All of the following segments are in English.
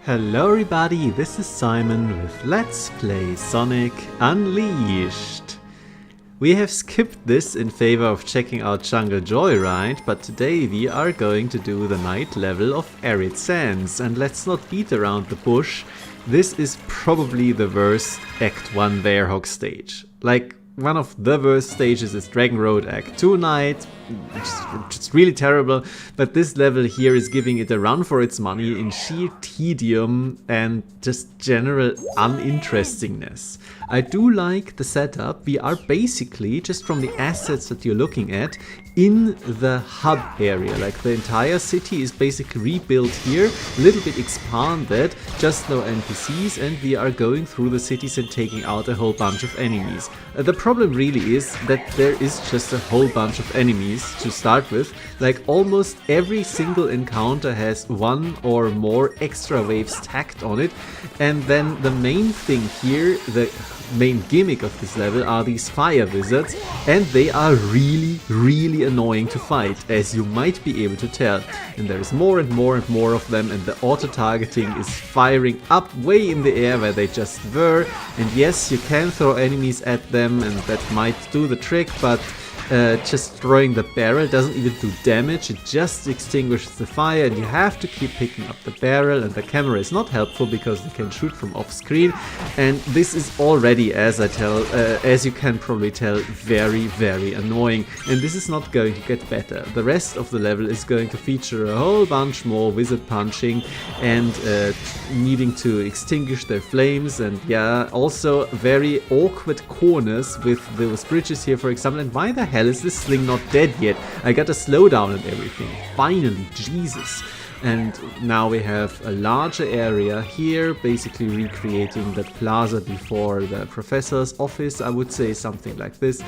Hello everybody, this is Simon with Let's Play Sonic Unleashed. We have skipped this in favor of checking out Jungle Joyride, but today we are going to do the night level of Arid Sands. And let's not beat around the bush, this is probably the worst Act 1 Bearhog stage. Like, one of the worst stages is Dragon Road Act 2 Night, which is really terrible, but this level here is giving it a run for its money in sheer tedium and just general uninterestingness. I do like the setup. We are basically, just from the assets that you're looking at, in the hub area. Like the entire city is basically rebuilt here, a little bit expanded, just no NPCs, and we are going through the cities and taking out a whole bunch of enemies. The problem really is that there is just a whole bunch of enemies to start with. Like almost every single encounter has one or more extra waves tacked on it, and then the main thing here, the main gimmick of this level, are these fire wizards, and they are really annoying to fight, as you might be able to tell. And there is more and more and more of them, and the auto-targeting is firing up way in the air where they just were. And yes, you can throw enemies at them, and that might do the trick, but just throwing the barrel doesn't even do damage, it just extinguishes the fire, and you have to keep picking up the barrel, and the camera is not helpful because you can shoot from off screen. And this is already, as you can probably tell, very annoying, and this is not going to get better. The rest of the level is going to feature a whole bunch more wizard punching and needing to extinguish their flames, and yeah, also very awkward corners with those bridges here, for example. And why the hell is this sling not dead yet? I got a slowdown and everything. Finally, Jesus. And now we have a larger area here, basically recreating the plaza before the professor's office, I would say, something like this.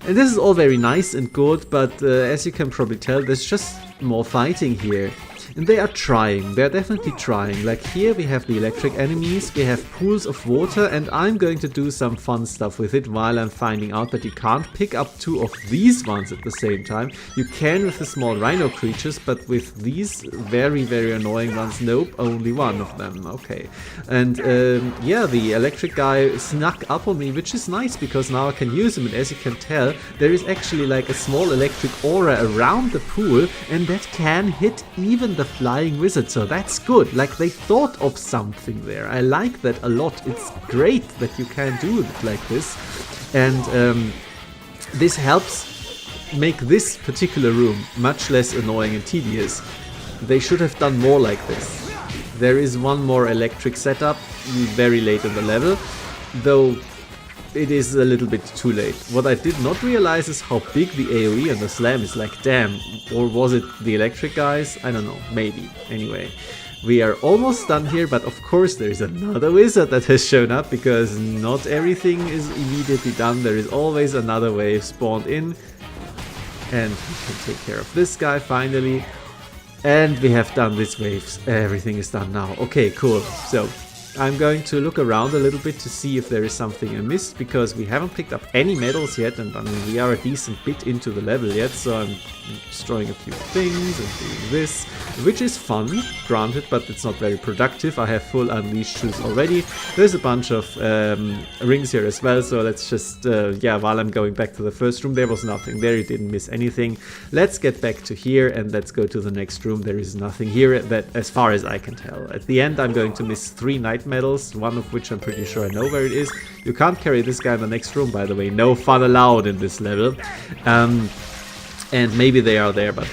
And this is all very nice and good, but as you can probably tell, there's just more fighting here. And they are trying, they're definitely trying. Like here we have the electric enemies, we have pools of water, and I'm going to do some fun stuff with it while I'm finding out that you can't pick up two of these ones at the same time. You can with the small rhino creatures, but with these very annoying ones, nope, only one of them. Okay. And yeah, the electric guy snuck up on me, which is nice because now I can use him, and as you can tell, there is actually like a small electric aura around the pool, and that can hit even the flying wizard, so that's good. Like, they thought of something there. I like that a lot. It's great that you can do it like this, and this helps make this particular room much less annoying and tedious. They should have done more like this. There is one more electric setup very late in the level, though it is a little bit too late. What I did not realize is how big the AoE and the slam is. Like, damn. Or was it the electric guys? I don't know. Maybe. Anyway, we are almost done here, but of course there is another wizard that has shown up, because not everything is immediately done. There is always another wave spawned in. And we can take care of this guy finally. And we have done this wave. Everything is done now. Okay, cool. So I'm going to look around a little bit to see if there is something I missed, because we haven't picked up any medals yet, and I mean, we are a decent bit into the level yet, so I'm destroying a few things and doing this, which is fun, granted, but it's not very productive. I have full unleashed shoes already. There's a bunch of rings here as well, so let's just, yeah, while I'm going back to the first room, there was nothing there, you didn't miss anything. Let's get back to here, and let's go to the next room. There is nothing here, that, as far as I can tell. At the end, I'm going to miss 3 night medals, one of which I'm pretty sure I know where it is. You can't carry this guy in the next room, by the way. No fun allowed in this level. And maybe they are there, but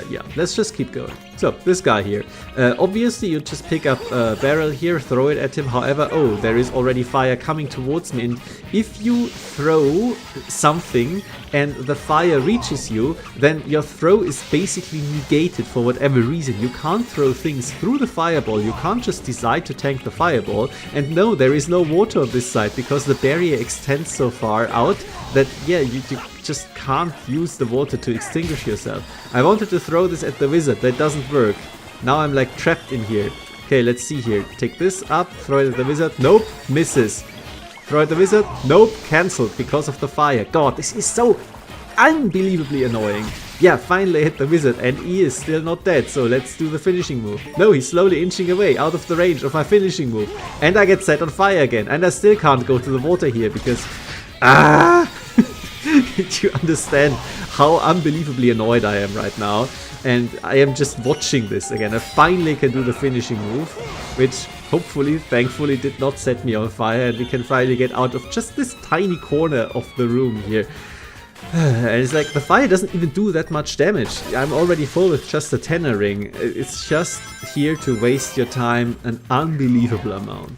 yeah, let's just keep going. So, this guy here. Obviously, you just pick up a barrel here, throw it at him. However, oh, there is already fire coming towards me. And if you throw something and the fire reaches you, then your throw is basically negated for whatever reason. You can't throw things through the fireball. You can't just decide to tank the fireball. And no, there is no water on this side, because the barrier extends so far out that, yeah, you just can't use the water to extinguish yourself. I wanted to throw this at the wizard, that doesn't work. Now I'm like trapped in here. Okay, let's see here. Take this up, throw it at the wizard. Nope, misses. Throw at the wizard. Nope, cancelled because of the fire. God, this is so unbelievably annoying. Yeah, finally hit the wizard, and he is still not dead, so let's do the finishing move. No, he's slowly inching away, out of the range of my finishing move. And I get set on fire again, and I still can't go to the water here, because... Do you understand how unbelievably annoyed I am right now? And I am just watching this again. I finally can do the finishing move, which hopefully, thankfully, did not set me on fire, and we can finally get out of just this tiny corner of the room here. And it's like, the fire doesn't even do that much damage. I'm already full with just a 10er ring. It's just here to waste your time an unbelievable amount.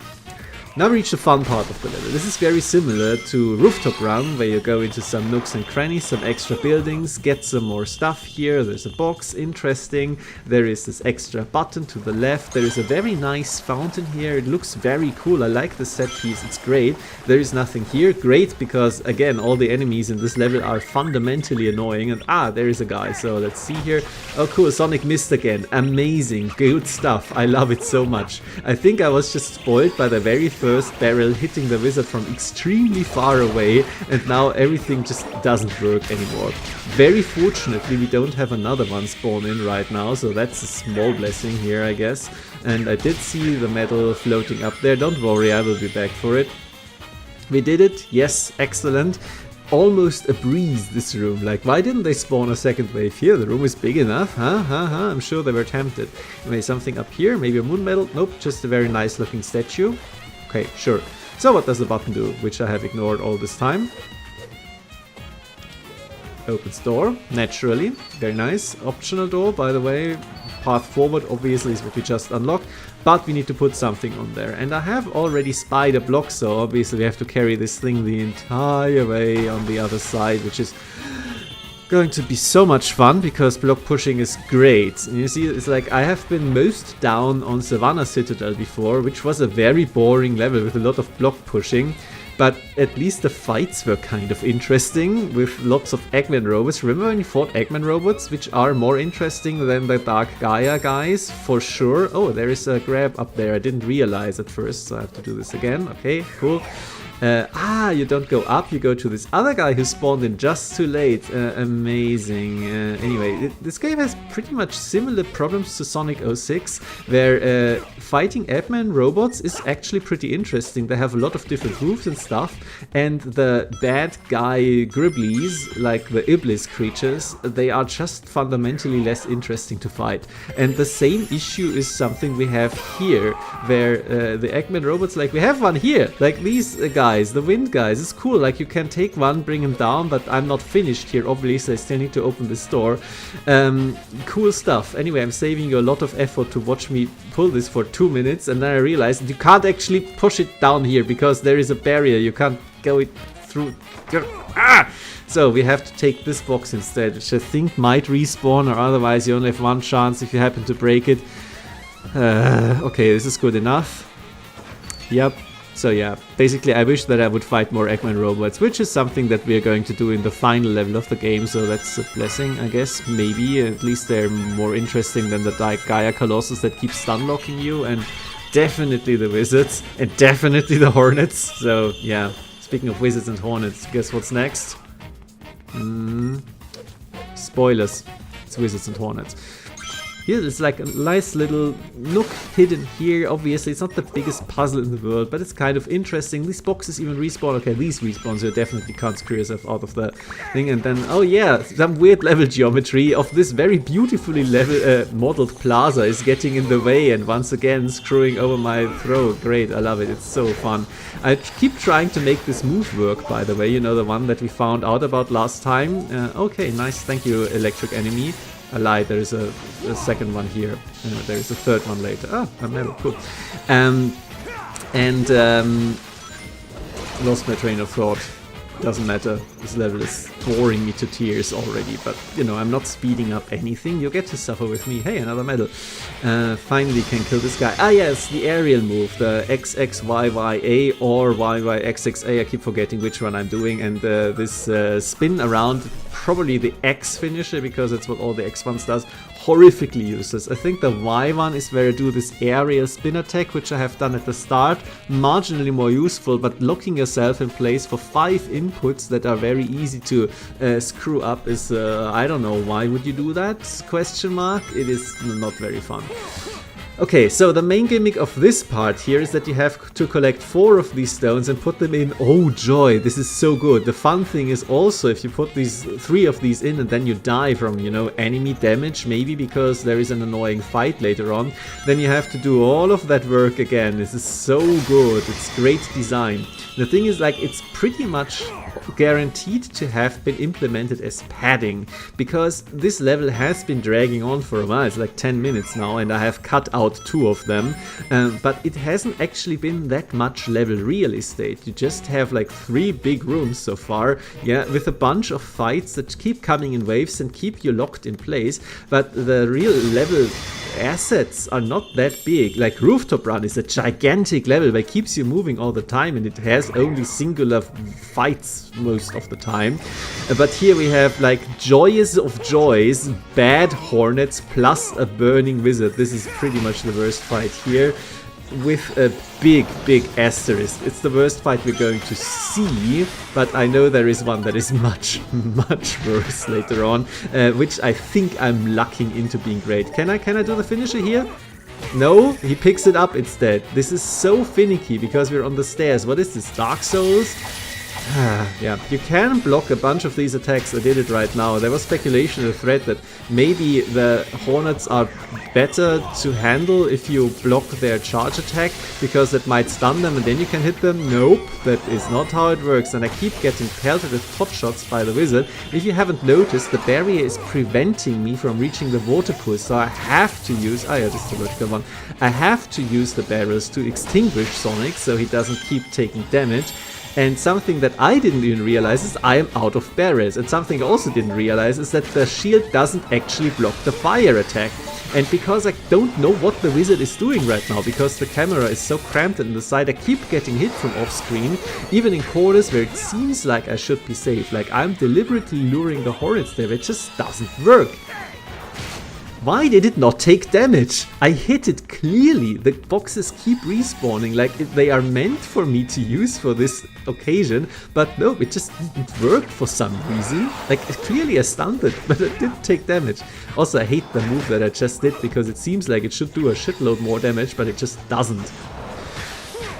Now we reach the fun part of the level. This is very similar to Rooftop Run, where you go into some nooks and crannies, some extra buildings, get some more stuff here. There's a box, interesting. There is this extra button to the left. There is a very nice fountain here. It looks very cool. I like the set piece. It's great. There is nothing here. Great, because again, all the enemies in this level are fundamentally annoying. And there is a guy. So let's see here. Oh, cool. Sonic missed again. Amazing. Good stuff. I love it so much. I think I was just spoiled by the very first barrel hitting the wizard from extremely far away, and now everything just doesn't work anymore. Very fortunately, we don't have another one spawn in right now, so that's a small blessing here, I guess. And I did see the medal floating up there. Don't worry, I will be back for it. We did it. Yes, excellent. Almost a breeze, this room. Like, why didn't they spawn a second wave here? The room is big enough, huh? I'm sure they were tempted. Anyway, something up here, maybe a moon medal. Nope, just a very nice looking statue. Okay, sure. So what does the button do, which I have ignored all this time? Opens door, naturally. Very nice. Optional door, by the way. Path forward, obviously, is what we just unlocked. But we need to put something on there. And I have already spied a block, so obviously we have to carry this thing the entire way on the other side, which is going to be so much fun, because block pushing is great. And you see, it's like I have been most down on Savannah Citadel before, which was a very boring level with a lot of block pushing. But at least the fights were kind of interesting, with lots of Eggman robots. Remember when you fought Eggman robots, which are more interesting than the Dark Gaia guys, for sure. Oh, there is a grab up there. I didn't realize at first, so I have to do this again. Okay, cool. You don't go up, you go to this other guy who spawned in just too late. Amazing. Anyway, this game has pretty much similar problems to Sonic 06, where fighting Eggman robots is actually pretty interesting. They have a lot of different moves and stuff, and the bad guy Gribblies, like the Iblis creatures, they are just fundamentally less interesting to fight. And the same issue is something we have here, where the Eggman robots, like we have one here, like these guys, the wind guys, it's cool, like you can take one, bring him down, but I'm not finished here, obviously I still need to open this door. Cool stuff. Anyway, I'm saving you a lot of effort to watch me pull this for 2 minutes, and then I realized you can't actually push it down here because there is a barrier, you can't go it through. So we have to take this box instead, which I think might respawn, or otherwise you only have one chance if you happen to break it. Okay, this is good enough. Yep. So yeah, basically I wish that I would fight more Eggman robots, which is something that we are going to do in the final level of the game, so that's a blessing, I guess, maybe. At least they're more interesting than the Gaia Colossus that keeps stun locking you, and definitely the wizards, and definitely the hornets. So yeah, speaking of wizards and hornets, guess what's next? Spoilers, it's wizards and hornets. Here it's like a nice little nook hidden here. Obviously, it's not the biggest puzzle in the world, but it's kind of interesting. These boxes even respawn. Okay, these respawn, so you definitely can't screw yourself out of the thing. And then, oh yeah, some weird level geometry of this very beautifully modeled plaza is getting in the way and once again screwing over my throw. Great, I love it. It's so fun. I keep trying to make this move work, by the way. You know, the one that we found out about last time. Okay, nice. Thank you, electric enemy. I lied, there is a second one here. There is a third one later. Oh, a medal, cool. Lost my train of thought. Doesn't matter. This level is boring me to tears already, but you know, I'm not speeding up anything. You get to suffer with me. Hey, another medal. Finally can kill this guy. Ah yes, the aerial move, the XXYYA or YYXXA. I keep forgetting which one I'm doing, and this spin around, probably the X finisher, because that's what all the X ones does. horrifically useless. I think the Y one is where I do this aerial spin attack, which I have done at the start, marginally more useful, but locking yourself in place for 5 inputs that are very easy to screw up is, I don't know, why would you do that? Question mark. It is not very fun. Okay, so the main gimmick of this part here is that you have to collect 4 of these stones and put them in. Oh joy, this is so good. The fun thing is also if you put these 3 of these in and then you die from, you know, enemy damage, maybe because there is an annoying fight later on, then you have to do all of that work again. This is so good. It's great design. The thing is, like, it's pretty much guaranteed to have been implemented as padding, because this level has been dragging on for a while. It's like 10 minutes now and I have cut out 2 of them, but it hasn't actually been that much level real estate. You just have like 3 big rooms so far, yeah, with a bunch of fights that keep coming in waves and keep you locked in place, but the real level assets are not that big. Like Rooftop Run is a gigantic level that keeps you moving all the time and it has only singular fights most of the time. But here we have like joyous of joys, bad hornets plus a burning wizard. This is pretty much the worst fight here, with a big asterisk. It's the worst fight we're going to see, but I know there is one that is much worse later on, which I think I'm lucking into being great. Can I do the finisher here? No, he picks it up instead. This is so finicky because we're on the stairs. What is this, Dark Souls? Yeah, you can block a bunch of these attacks. I did it right now. There was speculation in the thread that maybe the Hornets are better to handle if you block their charge attack, because it might stun them and then you can hit them. Nope, that is not how it works, and I keep getting pelted with pot shots by the wizard. If you haven't noticed, the barrier is preventing me from reaching the water pool, so I have to use... oh yeah, this is the vertical one. I have to use the barrels to extinguish Sonic so he doesn't keep taking damage. And something that I didn't even realize is I am out of barrels. And something I also didn't realize is that the shield doesn't actually block the fire attack. And because I don't know what the wizard is doing right now, because the camera is so cramped in the side, I keep getting hit from off screen, even in corners where it seems like I should be safe. Like I'm deliberately luring the hornets there, it just doesn't work. Why did it not take damage? I hit it clearly. The boxes keep respawning like they are meant for me to use for this occasion, but no, it just didn't work for some reason. Like clearly I stunned it, but it didn't take damage. Also, I hate the move that I just did because it seems like it should do a shitload more damage, but it just doesn't.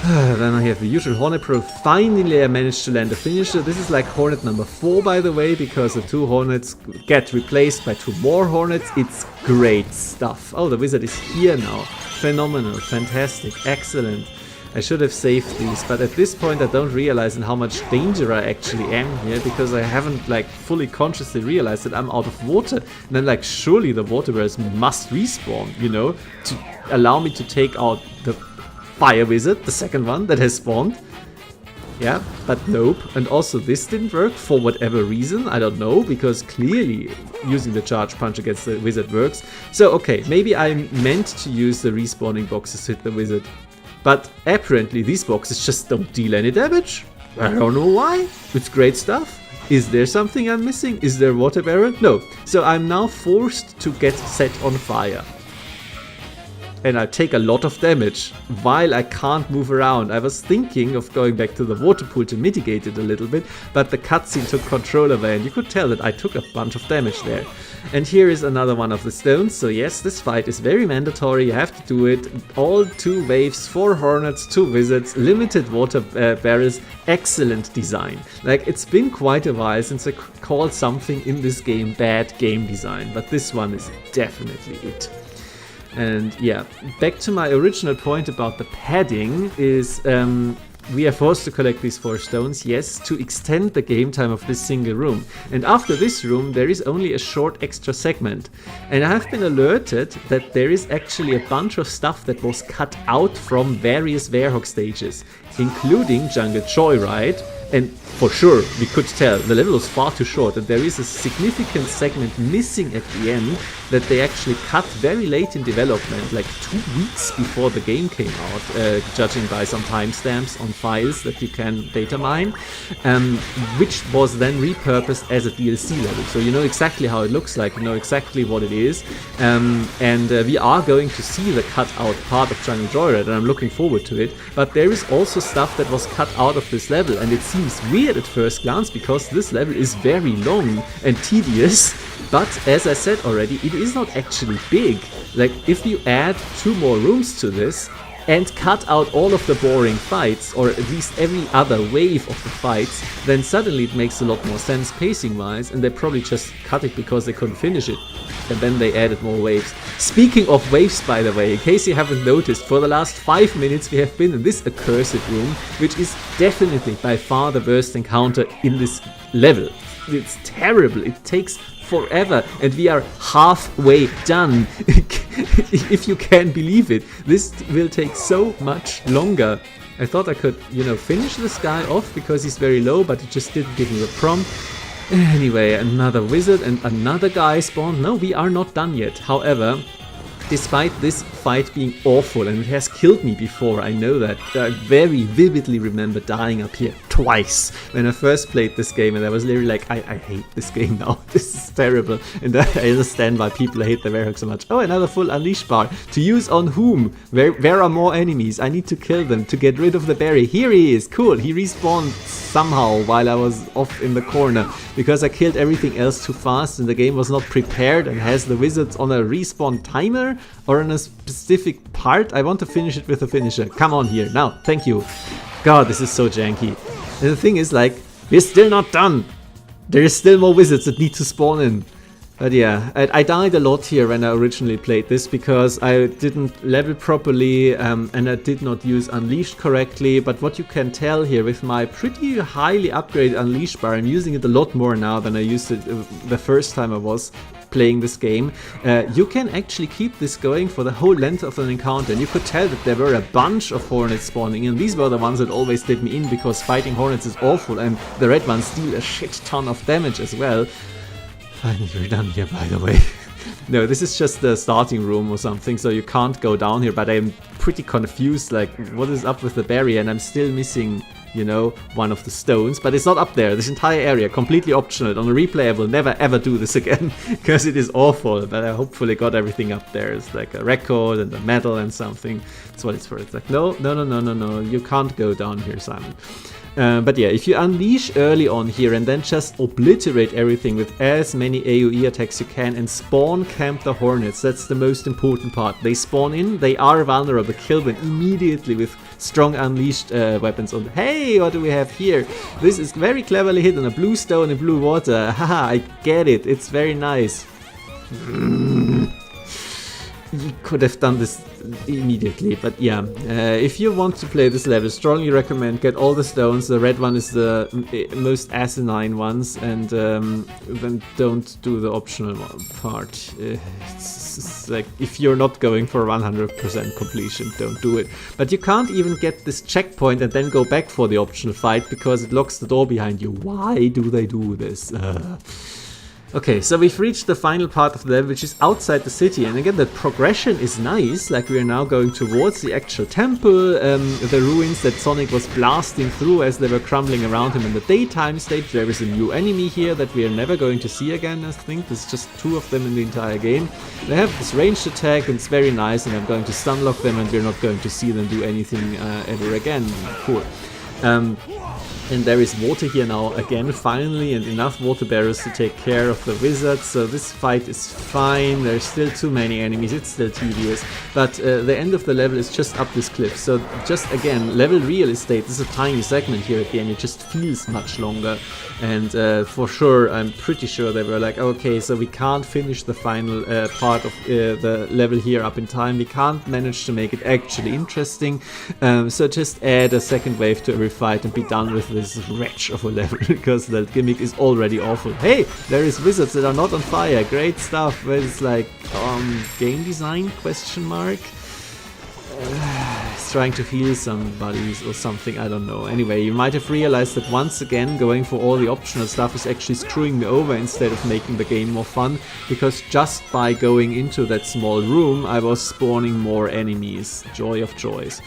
Then I have the usual Hornet Pro. Finally I managed to land a finisher. This is like Hornet number 4, by the way, because the 2 Hornets get replaced by 2 more Hornets. It's great stuff. Oh, the wizard is here now. Phenomenal, fantastic, excellent. I should have saved these, but at this point I don't realize in how much danger I actually am here, because I haven't like fully consciously realized that I'm out of water. And then like surely the water bears must respawn, you know, to allow me to take out the fire wizard, the second one that has spawned. Yeah, but nope. And also this didn't work for whatever reason. I don't know, because clearly using the charge punch against the wizard works. So okay, maybe I meant to use the respawning boxes to hit the wizard. But apparently these boxes just don't deal any damage. I don't know why. It's great stuff. Is there something I'm missing? Is there water barrel? No. So I'm now forced to get set on fire. And I take a lot of damage while I can't move around. I was thinking of going back to the water pool to mitigate it a little bit, but the cutscene took control away and you could tell that I took a bunch of damage there. And here is another one of the stones. So yes, this fight is very mandatory. You have to do it. All 2 waves, 4 hornets, 2 wizards, limited water barrels. Excellent design. Like, it's been quite a while since I called something in this game bad game design, but this one is definitely it. And yeah, back to my original point about the padding is we are forced to collect these 4 stones, yes, to extend the game time of this single room. And after this room there is only a short extra segment. And I have been alerted that there is actually a bunch of stuff that was cut out from various Werehog stages, including Jungle Joyride And for sure, we could tell the level was far too short, and there is a significant segment missing at the end that they actually cut very late in development, like 2 weeks before the game came out, judging by some timestamps on files that you can data mine, which was then repurposed as a DLC level. So you know exactly how it looks like, you know exactly what it is, and we are going to see the cut out part of Jungle Joyride, and I'm looking forward to it. But there is also stuff that was cut out of this level, and it seems weird at first glance because this level is very long and tedious, but as I said already, it is not actually big. Like, if you add 2 more rooms to this and cut out all of the boring fights, or at least every other wave of the fights, then suddenly it makes a lot more sense pacing wise, and they probably just cut it because they couldn't finish it, and then they added more waves. Speaking of waves, by the way, in case you haven't noticed, for the last 5 minutes we have been in this accursed room, which is definitely by far the worst encounter in this level. It's terrible, it takes forever, and we are halfway done. If you can believe it, this will take so much longer. I thought I could, you know, finish this guy off because he's very low, but it just didn't give me the prompt. Anyway, another wizard and another guy spawned. No, we are not done yet. However, despite this fight being awful, and it has killed me before, I know that. I very vividly remember dying up here twice when I first played this game, and I was literally like, I hate this game now. This is terrible, and I understand why people hate the Werehog so much. Oh, another full unleash bar. To use on whom? Where are more enemies? I need to kill them to get rid of the berry. Here he is. Cool. He respawned somehow while I was off in the corner because I killed everything else too fast, and the game was not prepared and has the wizards on a respawn timer or on a specific part. I want to finish it with a finisher. Come on here. Now, thank you. God, this is so janky. And the thing is, like, we're still not done. There is still more wizards that need to spawn in. But yeah, I died a lot here when I originally played this because I didn't level properly and I did not use Unleashed correctly. But what you can tell here with my pretty highly upgraded Unleashed bar, I'm using it a lot more now than I used it the first time I was playing this game. You can actually keep this going for the whole length of an encounter, and you could tell that there were a bunch of hornets spawning, and these were the ones that always did me in because fighting hornets is awful, and the red ones deal a shit ton of damage as well. Finally we're done here, by the way. No, this is just the starting room or something, so you can't go down here, but I'm pretty confused, like, what is up with the barrier, and I'm still missing, you know, one of the stones, but it's not up there. This entire area, completely optional. On a replay, I will never ever do this again, because it is awful, but I hopefully got everything up there. It's like a record and a medal and something. That's what it's for. It's like, no, you can't go down here, Simon. But yeah, if you unleash early on here and then just obliterate everything with as many AoE attacks you can and spawn camp the hornets, that's the most important part. They spawn in, they are vulnerable, kill them immediately with strong unleashed weapons on. Hey, what do we have here? This is very cleverly hidden, a blue stone in blue water. Haha, I get it, it's very nice. You could have done this immediately, but yeah, if you want to play this level, strongly recommend get all the stones. The red one is the most asinine ones, and then don't do the optional part. It's like, if you're not going for 100% completion, don't do it. But you can't even get this checkpoint and then go back for the optional fight because it locks the door behind you. Why do they do this? Okay, so we've reached the final part of the level, which is outside the city, and again the progression is nice, like we are now going towards the actual temple, the ruins that Sonic was blasting through as they were crumbling around him in the daytime stage. There is a new enemy here that we are never going to see again, I think. There's just 2 of them in the entire game. They have this ranged attack and it's very nice, and I'm going to stunlock them and we're not going to see them do anything ever again. Cool. And there is water here now again, finally, and enough water barrels to take care of the wizards, so this fight is fine. There's still too many enemies, it's still tedious, but the end of the level is just up this cliff, so just again, level real estate. This is a tiny segment here at the end, it just feels much longer, and for sure, I'm pretty sure they were like, okay, so we can't finish the final part of the level here up in time, we can't manage to make it actually interesting, so just add a second wave to every fight and be done with this wretch of a level, because that gimmick is already awful. Hey, there is wizards that are not on fire, great stuff, but it's like, game design, question mark? It's trying to heal somebody or something, I don't know. Anyway, you might have realized that once again going for all the optional stuff is actually screwing me over instead of making the game more fun, because just by going into that small room I was spawning more enemies. Joy of joys.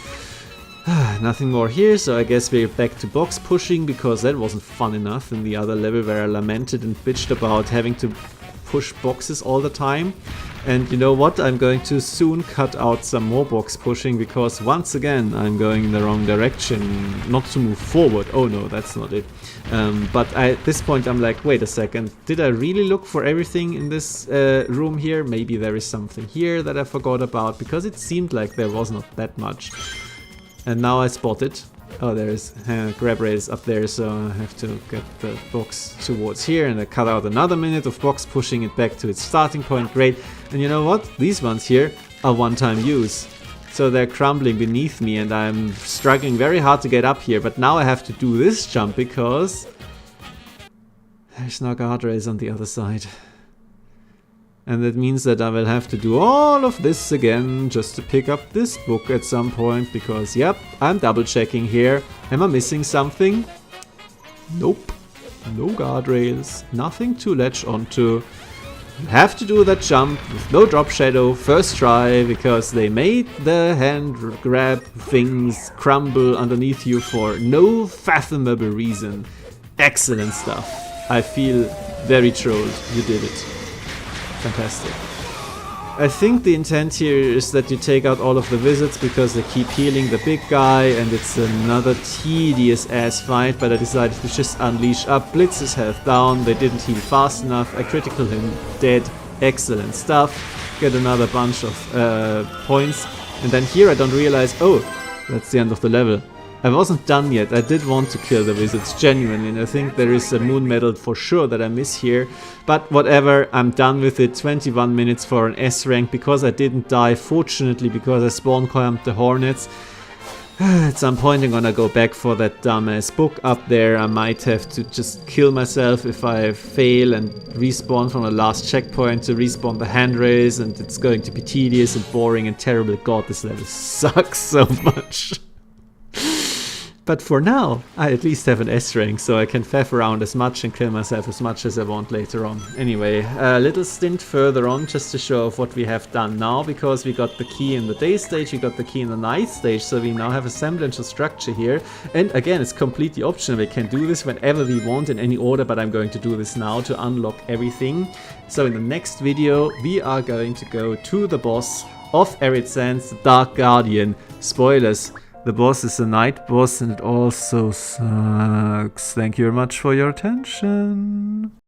Nothing more here, so I guess we're back to box pushing, because that wasn't fun enough in the other level where I lamented and bitched about having to push boxes all the time. And you know what, I'm going to soon cut out some more box pushing, because once again I'm going in the wrong direction. Not to move forward, oh no, that's not it. But at this point I'm like, wait a second, did I really look for everything in this room here? Maybe there is something here that I forgot about, because it seemed like there was not that much. And now I spot it. Oh, there's grab rails up there, so I have to get the box towards here, and I cut out another minute of box pushing it back to its starting point. Great. And you know what? These ones here are one-time use. So they're crumbling beneath me and I'm struggling very hard to get up here. But now I have to do this jump because there's no guardrails on the other side. And that means that I will have to do all of this again just to pick up this book at some point, because yep, I'm double checking here. Am I missing something? Nope. No guardrails, nothing to latch onto. You have to do that jump with no drop shadow first try, because they made the hand grab things crumble underneath you for no fathomable reason. Excellent stuff. I feel very trolled. You did it. Fantastic. I think the intent here is that you take out all of the wizards because they keep healing the big guy, and it's another tedious ass fight, but I decided to just unleash up, blitz his health down. They didn't heal fast enough. I critical him dead. Excellent stuff. Get another bunch of points, and then here I don't realize, oh, that's the end of the level. I wasn't done yet. I did want to kill the wizards genuinely, and I think there is a moon medal for sure that I miss here. But whatever, I'm done with it. 21 minutes for an S rank because I didn't die, fortunately, because I spawn camped the hornets. At some point I'm gonna go back for that dumbass book up there. I might have to just kill myself if I fail and respawn from the last checkpoint to respawn the handrails, and it's going to be tedious and boring and terrible. God, this level sucks so much. But for now, I at least have an S rank, so I can faff around as much and kill myself as much as I want later on. Anyway, a little stint further on just to show off what we have done now, because we got the key in the day stage, we got the key in the night stage, so we now have a semblance of structure here. And again, it's completely optional. We can do this whenever we want in any order, but I'm going to do this now to unlock everything. So in the next video, we are going to go to the boss of Arid Sands, the Dark Guardian. Spoilers. The boss is a night boss and it also sucks. Thank you very much for your attention.